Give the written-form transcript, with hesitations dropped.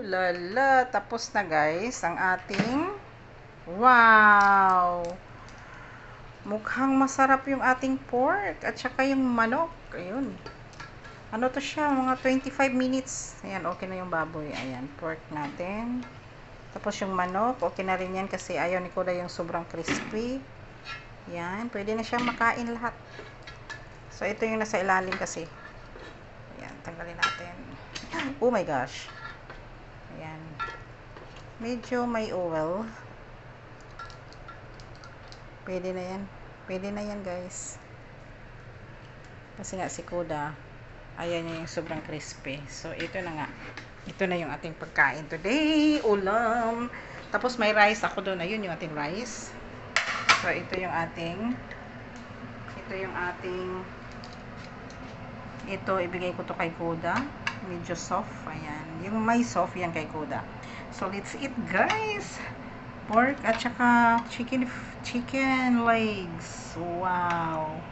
Lala, tapos na guys ang ating wow! Mukhang masarap yung ating pork at saka yung manok. Ayun. Ano to siya? Mga 25 minutes. Ayan, okay na yung baboy. Ayan, pork natin. Tapos yung manok, okay na rin yan kasi ayaw ni Kuda yung sobrang crispy. Ayan, pwede na siyang makain lahat. So, ito yung nasa ilalim kasi. Ayan, tanggalin natin. Oh my gosh. Ayan. Medyo may oil. Pwede na yan. Pwede na yan guys. Kasi nga si Kuda, ayan niya yung sobrang crispy. So, ito na nga. Ito na yung ating pagkain today. Ulam. Tapos may rice ako doon. Ayun yung ating rice. So, ito yung ating ito, ibigay ko to kay Kuda. Medyo soft. Ayan. Yung may soft, yan kay Kuda. So, let's eat guys. Pork at saka chicken legs. Wow.